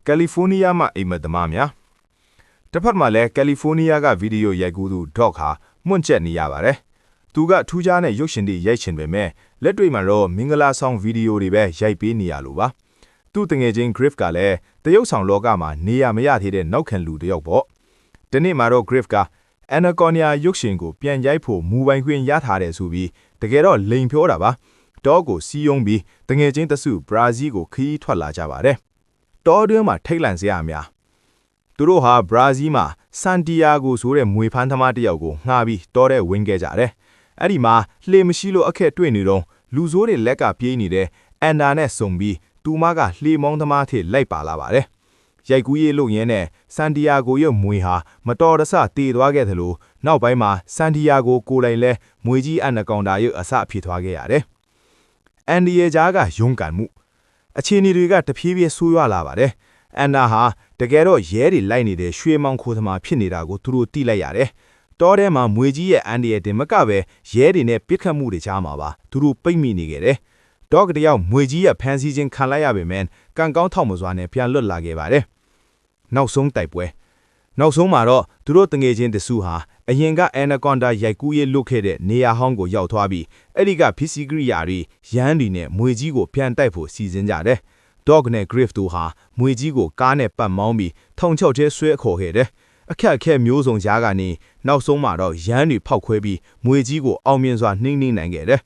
ကယ်လီဖိုးနီးယားမှာအိမ်မက်သမားများတစ်ဖက်မှာလည်းကယ်လီဖိုးနီးယားကဗီဒီယိုရိုက်ကူးသူဒေါ့ဟာမွန့်ကျက်နေရပါတယ်သူကထူးခြားတဲ့ရုပ်ရှင်တွေရိုက်ချင်ပေမဲ့လက်တွေ့မှာတော့မင်္ဂလာဆောင်ဗီဒီယိုတွေပဲရိုက်ပေးနေရလို့ပါသူ့တငယ်ချင်း Griff ကလည်းတရုတ်ဆောင်လောကမှာနေရမရသေးတဲ့နောက်ခံလူတစ်ယောက်ပေါ့ဒီနေ့မှာတော့ Griff က Anaconda ရုပ်ရှင်ကိုပြန်ရိုက်ဖို့မူပိုင်ခွင့်ရထားတယ်ဆိုပြီးတကယ်တော့လိန်ပြောတာပါတောကိုစီးယုံပြီးတငယ်ချင်းတစုဘရာဇီးကိုခရီးထွက်လာကြပါတယ်တောတွင်းမှာထိတ်လန့်စရာများသူတို့ဟာဘရာဇီးမှာဆန်တီယာဂိုဆိုတဲ့မွေဖန်းသမားတစ်ယောက်ကိုငှားပြီးတောထဲဝင်ခဲ့ကြတယ်အဲ့ဒီမှာလှေမရှိလို့အခက်တွေ့နေတော့လူဆိုးတွေလက်ကပြေးနေတဲ့အန်နာနဲ့စုံပြီးသူမကလှေမောင်းသမားထိလိုက်ပါလာပါတယ်ရိုက်ကူးရေးလုပ်ရင်းနဲ့ဆန်တီယာဂိုရဲ့မွေဟာမတော်တဆတေသွားခဲ့သလိုနောက်ပိုင်းမှာဆန်တီယာဂိုကိုယ်တိုင်လဲမွေကြီးအန်နကောင်တာရဲ့အစဖြစ်သွားခဲ့ရတယ်အန်ဒီယေဂျာကရုန်းကန်မှုအခြေအနေတွေကတဖြည်းဖြည်းဆိုးရွားလာပါတယ်အန်နာဟာတကယ်တော့ရဲတွေလိုက်နေတဲ့ရွှေမောင်ခိုသမားဖြစ်နေတာကိုသူတို့သိလိုက်ရတယ်တောထဲမှာမွေကြီးရဲ့အန်ဒီရဲ့တင်မကပဲရဲတွေနဲ့ပစ်ခတ်မှုတွေကြားမှာပါသူတို့ပိတ်မိနေခဲ့တယ်ဒေါကတယောက်မွေကြီးရဲ့ဖန်ဆီးခြင်းခံလိုက်ရပေမဲ့ကံကောင်းထောက်မစွာနဲ့ပြန်လွတ်လာခဲ့ပါတယ်နောက်ဆုံးတိုက်ပွဲနောက်ဆုံးမှာတော့သူတို့တငယ်ချင်းတစုဟာအရင်က Anaconda ရိုက်ကူးရေးလုပ်ခဲ့တဲ့နေရာဟောင်းကိုရောက်သွားပြီးအဲ့ဒီကဖီစီဂရိယာတွေရန်တွေနဲ့မွေကြီးကိုပြန်တိုက်ဖို့စီစဉ်ကြတယ် Dog နဲ့ Griff တို့ဟာမွေကြီးကိုကားနဲ့ပတ်မောင်းပြီးထုံချောက်ထဲဆွဲခေါ်ခဲ့တယ်အခက်အခဲမျိုးစုံကြားကနေနောက်ဆုံးမှာတော့ရန်တွေဖောက်ခွဲပြီးမွေကြီးကိုအောင်မြင်စွာနှိမ့်နှိမ့်နိုင်ခဲ့တယ်